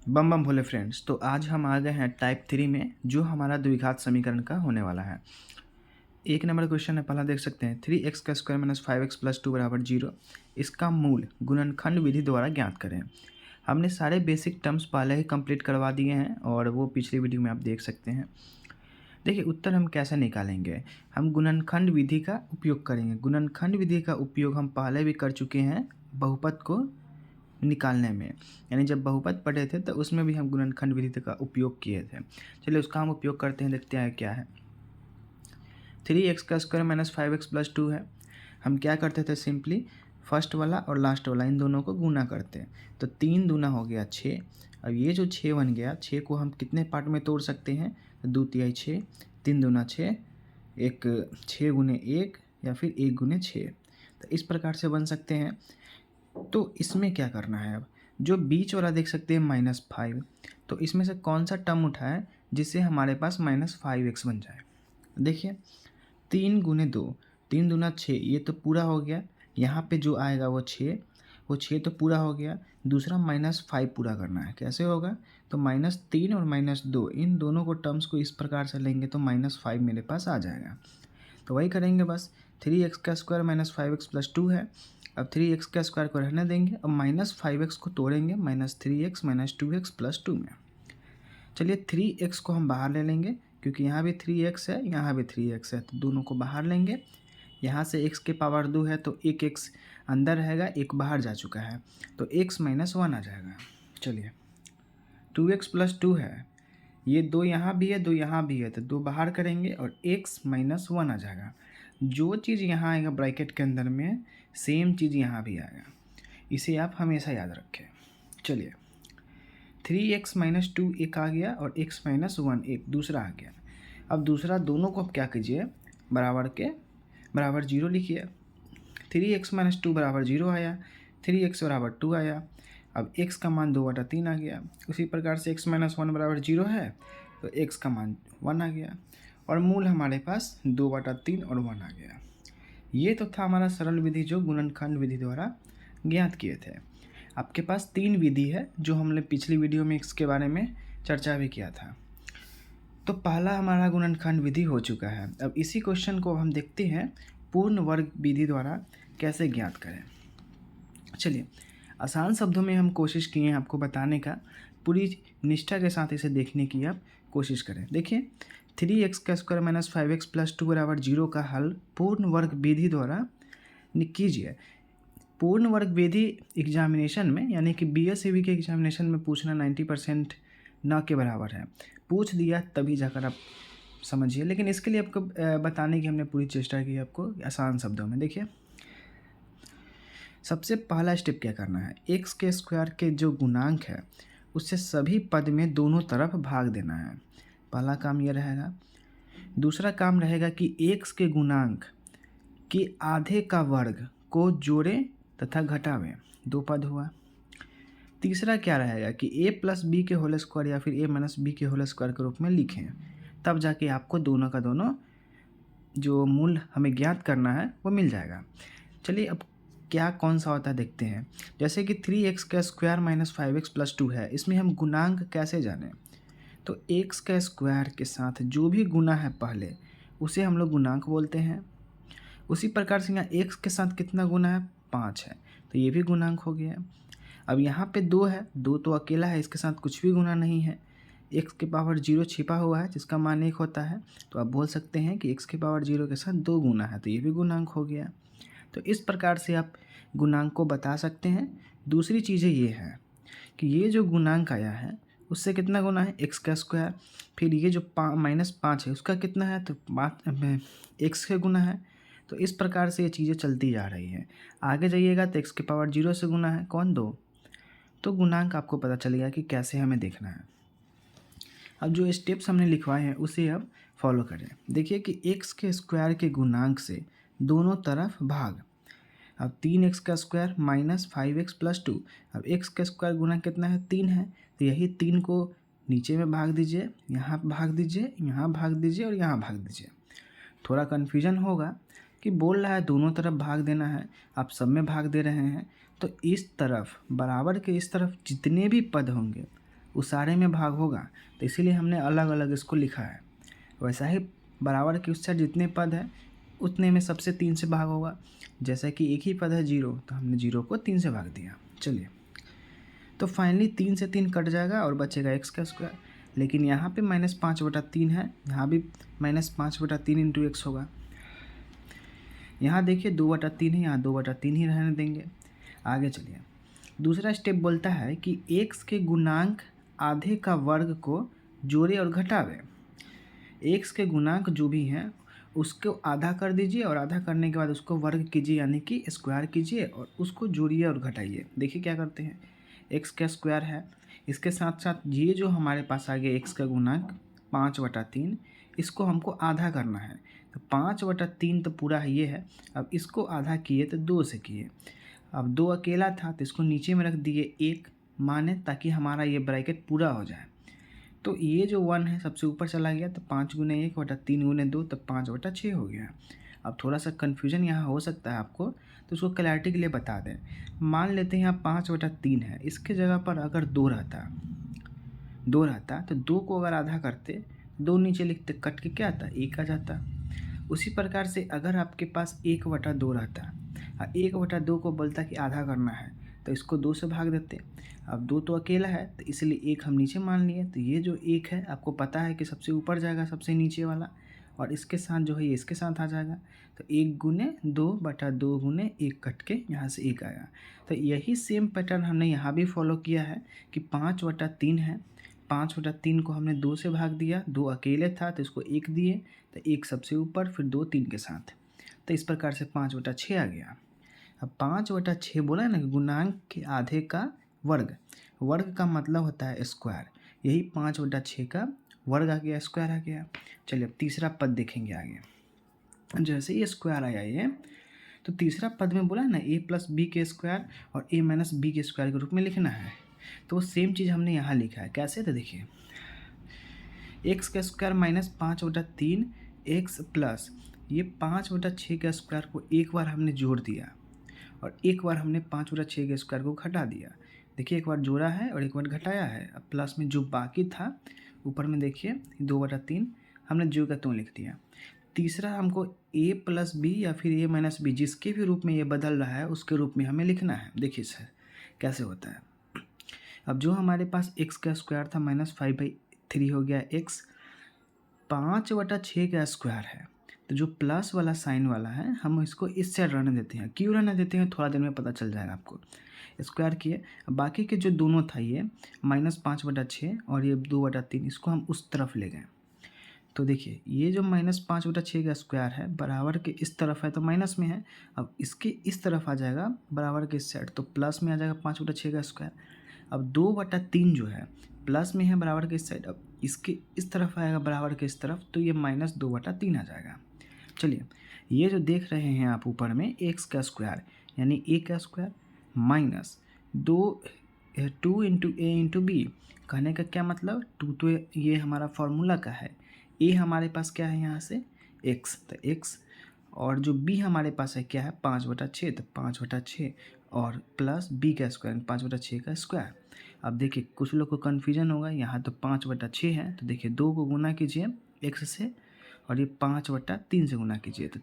बम बम भोले friends. तो आज हम आ गए हैं टाइप 3 में, जो हमारा द्विघात समीकरण का होने वाला है। एक नंबर क्वेश्चन है, पहला देख सकते हैं। 3x का स्क्वायर माइनस 5x प्लस 2 बराबर 0, इसका मूल गुणनखंड विधि द्वारा ज्ञात करें। हमने सारे बेसिक टर्म्स पहले ही कंप्लीट करवा दिए हैं और वो पिछली वीडियो में आप देख सकते हैं। देखिए उत्तर हम कैसे निकालेंगे, हम गुणनखंड विधि का उपयोग करेंगे। गुणनखंड विधि का उपयोग हम पहले भी कर चुके हैं बहुपद को निकालने में, यानी जब बहुपद पढ़े थे तो उसमें भी हम गुणनखंड विधि का उपयोग किए थे। चलिए उसका हम उपयोग करते हैं, देखते हैं क्या है। 3x का स्क्वायर माइनस 5x प्लस 2 है। हम क्या करते थे, सिंपली फर्स्ट वाला और लास्ट वाला इन दोनों को गुना करते हैं। तो 3 दूना हो गया 6। अब ये जो 6 बन गया, 6 को हम कितने पार्ट में तोड़ सकते हैं, तो 2 तिहाई 6, 3 दूना 6, एक 6 गुने 1 या फिर 1 गुने 6, तो इस प्रकार से बन सकते हैं। तो इसमें क्या करना है, अब जो बीच वाला देख सकते हैं -5, तो इसमें से कौन सा टर्म उठाए जिससे हमारे पास -5x बन जाए। देखिए 3 गुने 2, 3 दूना 6, ये तो पूरा हो गया। यहाँ पे जो आएगा वो 6, वो 6 तो पूरा हो गया। दूसरा -5 पूरा करना है, कैसे होगा, तो -3 और -2 इन दोनों को टर्म्स को इस प्रकार से लेंगे तो -5 मेरे पास आ जाएगा। तो वही करेंगे बस। 3x का स्क्वायर माइनस 5x प्लस 2 है। अब 3x का स्क्वायर को रहने देंगे, अब -5x को तोड़ेंगे -3x माइनस 2x प्लस 2 में। चलिए 3x को हम बाहर ले लेंगे, क्योंकि यहाँ भी 3x है, यहाँ भी 3x है, तो दोनों को बाहर लेंगे। यहाँ से x के पावर 2 है तो एक x अंदर रहेगा, एक बाहर जा चुका है, तो x माइनस 1 आ जाएगा। चलिए 2x प्लस 2 है, ये 2 यहाँ भी है, 2 यहाँ भी है, तो 2 बाहर करेंगे और x माइनस 1 आ जाएगा। जो चीज़ यहाँ आएगा ब्रैकेट के अंदर में, सेम चीज़ यहाँ भी आएगा, इसे आप हमेशा याद रखें। चलिए 3x माइनस 2 एक आ गया और x माइनस 1 एक दूसरा आ गया। अब दूसरा दोनों को आप क्या कीजिए, बराबर के बराबर 0 लिखिए। 3x माइनस 2 बराबर 0 आया, 3x बराबर 2 आया। अब x का मान 2/3 आ गया। उसी प्रकार से x माइनस 1 बराबर 0 है, तो x का मान 1 आ गया और मूल हमारे पास 2/3 और 1 आ गया। ये तो था हमारा सरल विधि जो गुणनखंड विधि द्वारा ज्ञात किए थे। आपके पास 3 विधि है जो हमने पिछली वीडियो में इसके बारे में चर्चा भी किया था। तो पहला हमारा गुणनखंड विधि हो चुका है। अब इसी क्वेश्चन को हम देखते हैं पूर्ण वर्ग विधि द्वारा कैसे ज्ञात करें। चलिए आसान शब्दों में हम कोशिश किए हैं आपको बताने का, पूरी निष्ठा के साथ इसे देखने की आप कोशिश करें। देखिए 3x का स्क्वायर माइनस 5x प्लस 2 बराबर 0 का हल पूर्ण वर्ग विधि द्वारा कीजिए। पूर्ण वर्ग विधि एग्जामिनेशन में, यानी कि BSAB के एग्जामिनेशन में पूछना 90% ना के बराबर है। पूछ दिया तभी जाकर आप समझिए, लेकिन इसके लिए आपको बताने की हमने पूरी चेष्टा की आपको आसान शब्दों में। देखिए सबसे पहला स्टेप क्या करना है, x के स्क्वायर के जो गुणांक है उससे सभी पद में दोनों तरफ भाग देना है। पहला काम ये रहेगा। दूसरा काम रहेगा कि x के गुणांक के आधे का वर्ग को जोड़ें तथा घटावें, 2 पद हुआ। तीसरा क्या रहेगा कि a प्लस बी के होल स्क्वायर या फिर a माइनस बी के होल स्क्वायर के रूप में लिखें, तब जाके आपको दोनों का दोनों जो मूल हमें ज्ञात करना है वो मिल जाएगा। चलिए अब क्या कौन सा होता है देखते हैं। जैसे कि 3x का स्क्वायर माइनस 5x प्लस 2 है, इसमें हम गुणांक कैसे जानें, तो x का स्क्वायर के साथ जो भी गुना है पहले उसे हम लोग गुणांक बोलते हैं। उसी प्रकार से यहाँ x के साथ कितना गुना है, 5 है, तो ये भी गुणांक हो गया। अब यहाँ पे 2 है, 2 तो अकेला है, इसके साथ कुछ भी गुना नहीं है। x के पावर 0 छिपा हुआ है जिसका मान 1 होता है, तो आप बोल सकते हैं कि x के पावर 0 के साथ 2 गुना है, तो ये भी गुणांक हो गया। तो इस प्रकार से आप गुणांक को बता सकते हैं। दूसरी चीज़ें ये है कि ये जो गुणांक आया है उससे कितना गुना है, x का स्क्वायर, फिर ये जो -5 है उसका कितना है, तो x के गुना है। तो इस प्रकार से ये चीज़ें चलती जा रही हैं। आगे जाइएगा तो x के पावर 0 से गुना है, कौन, 2, तो गुणांक आपको पता चलेगा कि कैसे हमें देखना है। अब जो स्टेप्स हमने लिखवाए हैं उसे अब फॉलो करें। देखिए कि x के स्क्वायर के गुणांक से दोनों तरफ भाग। अब 3x का स्क्वायर माइनस 5x प्लस 2, अब x का स्क्वायर गुना कितना है, 3 है, तो यही 3 को नीचे में भाग दीजिए, यहाँ भाग दीजिए, यहाँ भाग दीजिए और यहाँ भाग दीजिए। थोड़ा कन्फ्यूजन होगा कि बोल रहा है दोनों तरफ भाग देना है, आप सब में भाग दे रहे हैं, तो इस तरफ बराबर के इस तरफ जितने भी पद होंगे उस सारे में भाग होगा, तो इसीलिए हमने अलग अलग इसको लिखा है। वैसा ही बराबर के उस साइड जितने पद हैं उतने में सबसे 3 से भाग होगा। जैसा कि एक ही पद है 0, तो हमने 0 को 3 से भाग दिया। चलिए, तो फाइनली 3 से 3 कट जाएगा और बचेगा x का स्क्वायर। लेकिन यहाँ पे -5/3 है, यहाँ भी -5/3 इंटू एक्स होगा। यहाँ देखिए 2/3 है, यहाँ 2/3 ही रहने देंगे। आगे चलिए, दूसरा स्टेप बोलता है कि x के गुणांक आधे का वर्ग को जोड़े और घटावे। x के गुणांक जो भी हैं उसको आधा कर दीजिए और आधा करने के बाद उसको वर्ग कीजिए, यानी कि स्क्वायर कीजिए और उसको जोड़िए और घटाइए। देखिए क्या करते हैं, x का स्क्वायर है, इसके साथ साथ ये जो हमारे पास आ गया x का गुणांक 5/3, इसको हमको आधा करना है। तो 5/3 तो पूरा ये है, अब इसको आधा किए तो 2 से किए। अब 2 अकेला था तो इसको नीचे में रख दिए 1 माने, ताकि हमारा ये ब्रैकेट पूरा हो जाए। तो ये जो 1 है सबसे ऊपर चला गया, तो 5 × 1 / 3 × 2, तो 5/6 हो गया। अब थोड़ा सा कन्फ्यूजन यहाँ हो सकता है आपको, तो उसको क्लैरिटी के लिए बता दें। मान लेते हैं यहाँ 5/3 है, इसके जगह पर अगर 2 रहता तो 2 को अगर आधा करते, 2 नीचे लिखते, कट के क्या आता, 1 आ जाता। उसी प्रकार से अगर आपके पास 1/2 रहता और 1/2 को बोलता कि आधा करना है, तो इसको 2 से भाग देते। अब 2 तो अकेला है, तो इसलिए 1 हम नीचे मान लिए। तो ये जो 1 है आपको पता है कि सबसे ऊपर जाएगा सबसे नीचे वाला, और इसके साथ जो है ये इसके साथ आ जाएगा। तो 1 × 2/2 × 1 कट के यहाँ से 1 आया। तो यही सेम पैटर्न हमने यहाँ भी फॉलो किया है कि 5/3 है, 5/3 को हमने 2 से भाग दिया, 2 अकेले था तो इसको 1 दिए, तो 1 सबसे ऊपर, फिर 2 3 के साथ, तो इस प्रकार से 5/6 आ गया। अब 5/6 बोला है ना, गुणांक के आधे का वर्ग, वर्ग का मतलब होता है स्क्वायर, यही 5/6 का वर्ग आ गया, स्क्वायर आ गया। चलिए अब तीसरा पद देखेंगे आगे। जैसे ये स्क्वायर आया ये, तो तीसरा पद में बोला है ना a + b के स्क्वायर और a - b के स्क्वायर के रूप में लिखना है। तो वो सेम चीज़ हमने यहाँ लिखा है। कैसे, तो देखिए x का स्क्वायर -5/3 x प्लस ये 5/6 का स्क्वायर को एक बार हमने जोड़ दिया और एक बार हमने 5/6 के स्क्वायर को घटा दिया। देखिए एक बार जोड़ा है और एक बार घटाया है। अब प्लस में जो बाकी था ऊपर में देखिए 2/3 हमने जो का त्यों लिख दिया। तीसरा हमको a + b या फिर a - b जिसके भी रूप में ये बदल रहा है उसके रूप में हमें लिखना है। देखिए सर कैसे होता है। अब जो हमारे पास x का स्क्वायर था -5/3 हो गया x, 5/6 का स्क्वायर है, तो जो प्लस वाला साइन वाला है हम इसको इस साइड रहने देते हैं। क्यों रहने देते हैं थोड़ा देर में पता चल जाएगा आपको। स्क्वायर किए, बाकी के जो दोनों था ये -5/6 और ये 2/3, इसको हम उस तरफ ले गए। तो देखिए ये जो -5/6 का स्क्वायर है बराबर के इस तरफ है तो माइनस में है, अब इसके इस तरफ आ जाएगा बराबर के इस साइड तो प्लस में आ जाएगा 5/6 का स्क्वायर। अब 2/3 जो है प्लस में है बराबर के इस साइड, अब इसके इस तरफ आएगा बराबर के इस तरफ, तो ये -2/3 आ जाएगा। चलिए ये जो देख रहे हैं आप ऊपर में x का स्क्वायर यानी a का स्क्वायर माइनस 2 × a × b, कहने का क्या मतलब, 2 तो ये हमारा फॉर्मूला का है, a हमारे पास क्या है यहाँ से x, तो x, और जो b हमारे पास है क्या है 5/6, तो 5/6 और प्लस b का स्क्वायर 5/6 का स्क्वायर। अब देखिए कुछ लोग को कन्फ्यूजन होगा, यहाँ तो 5/6 है, तो देखिए 2 को गुना कीजिए x से और ये 5/3 से गुना कीजिए, तो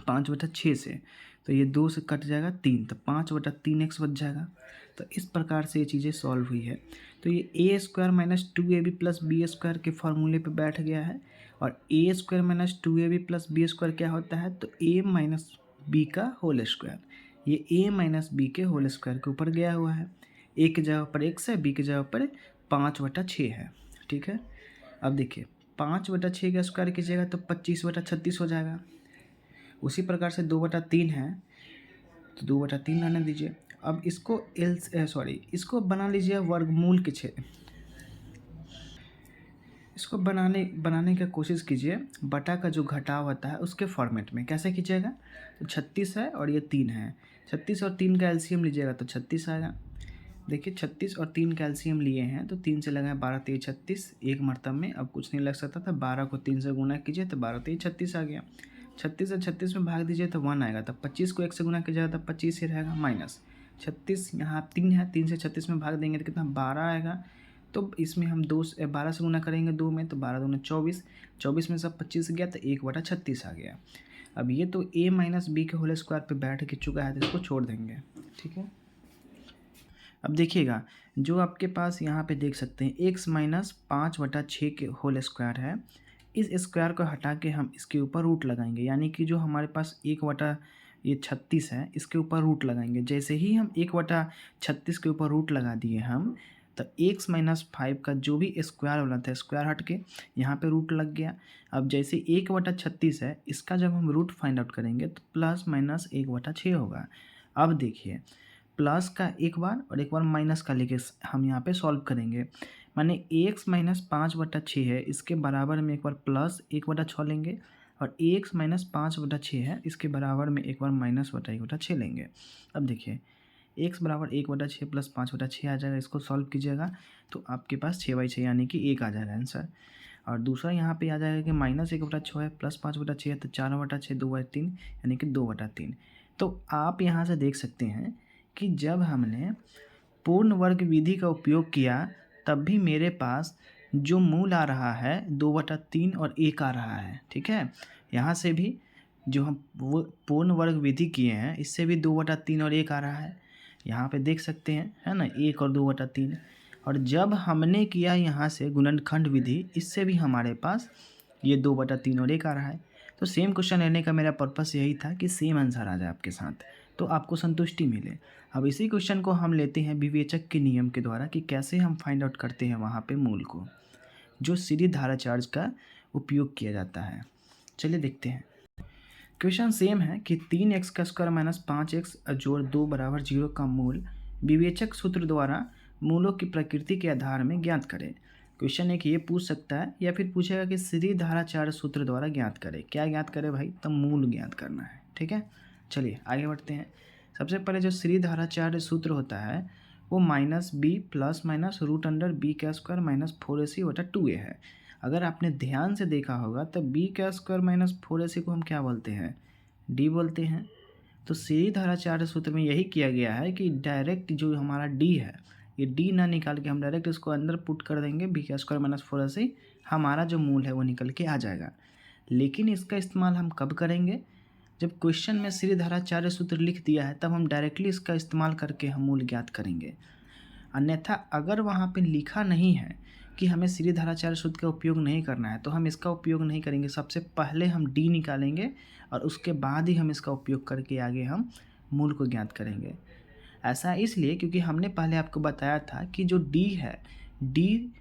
5/6 से, तो ये 2 से कट जाएगा 3, तो 5/3x बच जाएगा। तो इस प्रकार से ये चीज़ें सॉल्व हुई है। तो ये a² - 2ab + b² के फॉर्मूले पे बैठ गया है, और a² - 2ab + b² क्या होता है, तो a - b का होल स्क्वायर, ये a - b के होल स्क्वायर के ऊपर गया हुआ है। a की जगह पर x है, b की जगह पर 5/6 है, ठीक है। अब देखिए 5/6 का स्क्वायर कीजिएगा तो 25/36 हो जाएगा। उसी प्रकार से 2/3 है तो 2/3 रहने दीजिए। अब इसको इसको बना लीजिए वर्गमूल के छेद, इसको बनाने का कोशिश कीजिए बटा का जो घटाव होता है उसके फॉर्मेट में। कैसे कीजिएगा, तो 36 है और ये 3 है, 36 और 3 का एलसीएम लीजिएगा तो 36 आएगा। देखिए 36 और 3 का एलसीएम लिए हैं तो 3 से लगाएं 12 3 36, एक मरतब में अब कुछ नहीं लग सकता था। 12 को 3 से गुना कीजिए तो 12 3 36 आ गया। 36 से 36 में भाग दीजिए तो 1 आएगा, तब 25 को 1 से गुना कीजिएगा तब 25 ही रहेगा, माइनस 36 यहाँ 3 है, 3 से 36 में भाग देंगे तो कितना 12 आएगा। तो इसमें हम 12 से गुना करेंगे 2 में, तो 12 दूना 24, 24 में सब 25 गया तो 1/36 आ गया। अब ये तो a माइनस बी के होल स्क्वायर पे बैठ के चुका है तो इसको छोड़ देंगे, ठीक है। अब देखिएगा जो आपके पास यहाँ पे देख सकते हैं x माइनस 5/6 के होल स्क्वायर है, इस स्क्वायर को हटा के हम इसके ऊपर रूट लगाएंगे, यानी कि जो हमारे पास 1/36 है इसके ऊपर रूट लगाएंगे। जैसे ही हम 1/36 के ऊपर रूट लगा दिए हम, तो x माइनस 5 का जो भी स्क्वायर वाला था स्क्वायर हट के यहाँ पे रूट लग गया। अब जैसे 1/36 है, इसका जब हम रूट फाइंड आउट करेंगे तो प्लस माइनस 1/6 होगा। अब देखिए प्लस का एक बार और एक बार माइनस का लेके हम यहाँ पे सॉल्व करेंगे, माने x माइनस 5/6 है, इसके बराबर में एक बार प्लस 1/6 लेंगे, और x माइनस 5/6 है, इसके बराबर में एक बार माइनस 1/6 लेंगे। अब देखिए x बराबर 1/6 प्लस 5/6 आ जाएगा, इसको सॉल्व कीजिएगा तो आपके पास 6/6 यानी कि 1 आ जाएगा आंसर। और दूसरा यहाँ पे आ जाएगा कि माइनस 1/6 है प्लस 5/6 है तो 4/6 2/3 यानी कि 2/3। तो आप यहाँ से देख सकते हैं कि जब हमने पूर्ण वर्ग विधि का उपयोग किया तब भी मेरे पास जो मूल आ रहा है 2/3 और 1 आ रहा है, ठीक है। यहाँ से भी जो हम वो पूर्ण वर्ग विधि किए हैं इससे भी 2/3 और 1 आ रहा है, यहाँ पे देख सकते हैं, है ना, 1 और 2/3। और जब हमने किया यहाँ से गुणनखंड विधि, इससे भी हमारे पास ये 2/3 और 1 आ रहा है। तो सेम क्वेश्चन लेने का मेरा पर्पस यही था कि सेम आंसर आ जाए आपके साथ, तो आपको संतुष्टि मिले। अब इसी क्वेश्चन को हम लेते हैं विवेचक के नियम के द्वारा कि कैसे हम फाइंड आउट करते हैं वहाँ पे मूल को, जो सीधी धारा चार्ज का उपयोग किया जाता है। चलिए देखते हैं। क्वेश्चन सेम है कि 3x का स्क्वायर माइनस 5x जोड़ 2 बराबर 0 का मूल विवेचक सूत्र द्वारा मूलों की प्रकृति के आधार में ज्ञात करें। क्वेश्चन एक ये पूछ सकता है या फिर पूछेगा कि सीधी धारा चार्ज सूत्र द्वारा ज्ञात करें। क्या ज्ञात करें भाई? तो मूल ज्ञात करना है, ठीक है। चलिए आगे बढ़ते हैं। सबसे पहले जो सीधी धारा चार्ज सूत्र होता है वो minus b plus minus root under b का स्क्वायर माइनस 4ac/2a है। अगर आपने ध्यान से देखा होगा तो बी का स्क्वायर माइनस 4ac को हम क्या बोलते हैं? डी बोलते हैं। तो सीधी धारा चार्ज सूत्र में यही किया गया है कि डायरेक्ट जो हमारा डी है, ये डी ना निकाल के हम डायरेक्ट इसको अंदर पुट कर देंगे, बी का स्क्वायर माइनस 4ac, हमारा जो मूल है वो निकल के आ जाएगा। लेकिन इसका इस्तेमाल हम कब करेंगे? जब क्वेश्चन में सीधी धारा चार्ज सूत्र लिख दिया है तब हम डायरेक्टली इसका इस्तेमाल करके हम मूल ज्ञात करेंगे। अन्यथा अगर वहाँ पे लिखा नहीं है कि हमें सीधी धारा चार्ज सूत्र का उपयोग नहीं करना है तो हम इसका उपयोग नहीं करेंगे। सबसे पहले हम डी निकालेंगे और उसके बाद ही हम इसका उपयोग करके आगे हम मूल को ज्ञात करेंगे। ऐसा इसलिए क्योंकि हमने पहले आपको बताया था कि जो डी है, डी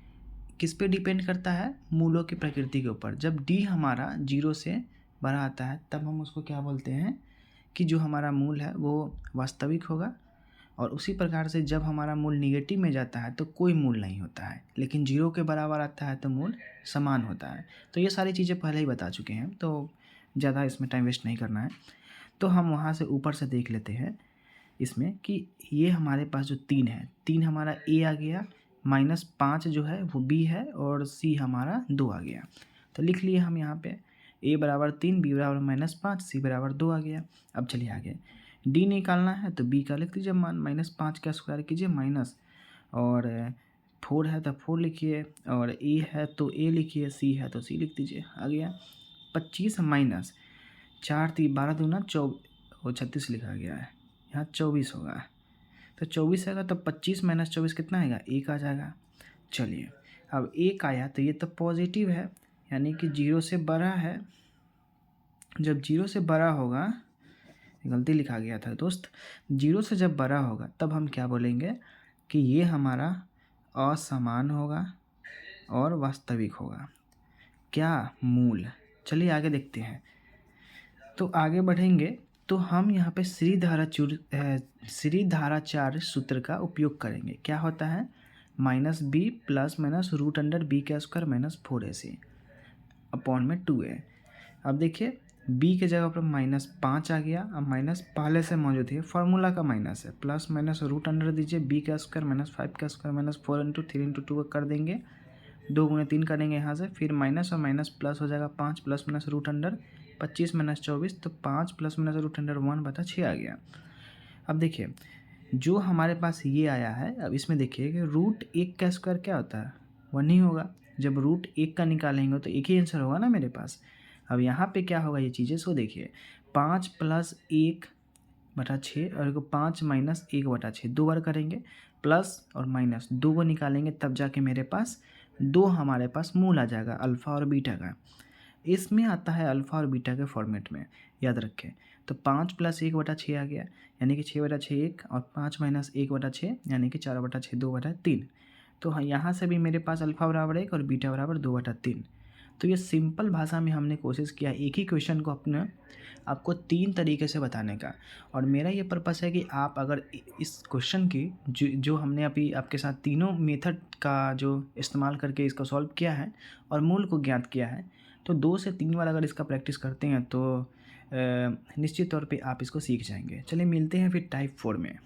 किस पे डिपेंड करता है? मूलों की प्रकृति के ऊपर। जब डी हमारा 0 से बड़ा आता है तब हम उसको क्या बोलते हैं कि जो हमारा मूल है वो वास्तविक होगा, और उसी प्रकार से जब हमारा मूल निगेटिव में जाता है तो कोई मूल नहीं होता है, लेकिन 0 के बराबर आता है तो मूल समान होता है। तो ये सारी चीज़ें पहले ही बता चुके हैं, तो ज़्यादा इसमें टाइम वेस्ट नहीं करना है। तो हम वहाँ से ऊपर से देख लेते हैं इसमें कि ये हमारे पास जो 3 है, 3 हमारा ए आ गया, माइनस 5 जो है वो बी है, और सी हमारा 2 आ गया। तो लिख लिए हम यहाँ पे ए बराबर 3, बी बराबर -5, सी बराबर 2 आ गया। अब चलिए आगे डी निकालना है तो बी का लिख दीजिए मान, -5 का स्क्वायर कीजिए माइनस, और 4 है तो 4 लिखिए, और ए है तो ए लिखिए, सी है तो सी लिख दीजिए। आ गया 25 माइनस 4 3 12 दूना 36 लिखा गया है, यहाँ 24 होगा। तो 24 आएगा तो 25 माइनस 24 कितना आएगा? 1 आ जाएगा। चलिए अब 1 आया तो ये तो पॉजिटिव है, यानी कि 0 से बड़ा है। जब 0 से बड़ा होगा, गलती लिखा गया था दोस्त, 0 से जब बड़ा होगा तब हम क्या बोलेंगे कि ये हमारा असमान होगा और वास्तविक होगा। क्या? मूल। चलिए आगे देखते हैं। तो आगे बढ़ेंगे तो हम यहाँ पे सीधी धारा चार्ज सूत्र का उपयोग करेंगे। क्या होता है? Minus b plus minus root under b का स्क्वायर माइनस 4ac अपॉन में 2a। अब देखिए b के जगह पर -5 आ गया। अब माइनस पहले से मौजूद है, फार्मूला का माइनस है, प्लस माइनस रूट अंडर दीजिए b का स्क्वायर -5 का स्क्वायर -4 × 3 × 2 कर देंगे, 2 × 3 करेंगे यहाँ से, फिर माइनस और माइनस प्लस हो जाएगा 5 प्लस माइनस रूट अंडर 25 - 24, तो 5 प्लस माइनस रूट अंडर 1/6 आ गया। अब देखिए जो हमारे पास ये आया है, अब इसमें देखिए कि रूट 1 का स्क्वायर क्या होता है, 1 ही होगा। जब रूट 1 का निकालेंगे तो एक ही आंसर होगा ना मेरे पास। अब यहाँ पे क्या होगा ये चीज़ें, सो देखिए 5 + 1/6 और 5 - 1/6 दो बार करेंगे, प्लस और माइनस दो को निकालेंगे, तब जाके मेरे पास दो हमारे पास मूल आ जाएगा अल्फ़ा और बीटा का। इसमें आता है अल्फ़ा और बीटा के फॉर्मेट में, याद रखें। तो 5 + 1/6 आ गया, यानी कि 6/6 1, और 5 - 1/6 यानी कि 4/6 2/3। तो हाँ, यहाँ से भी मेरे पास अल्फ़ा बराबर 1 और बीटा बराबर 2/3। तो ये सिंपल भाषा में हमने कोशिश किया एक ही क्वेश्चन को अपने आपको 3 तरीके से बताने का। और मेरा ये पर्पस है कि आप अगर इस क्वेश्चन की जो हमने अभी आपके साथ तीनों मेथड का जो इस्तेमाल करके इसको सॉल्व किया है और मूल को ज्ञात किया है, तो 2 से 3 बार अगर इसका प्रैक्टिस करते हैं तो निश्चित तौर पे आप इसको सीख जाएंगे। चलिए मिलते हैं फिर टाइप 4 में।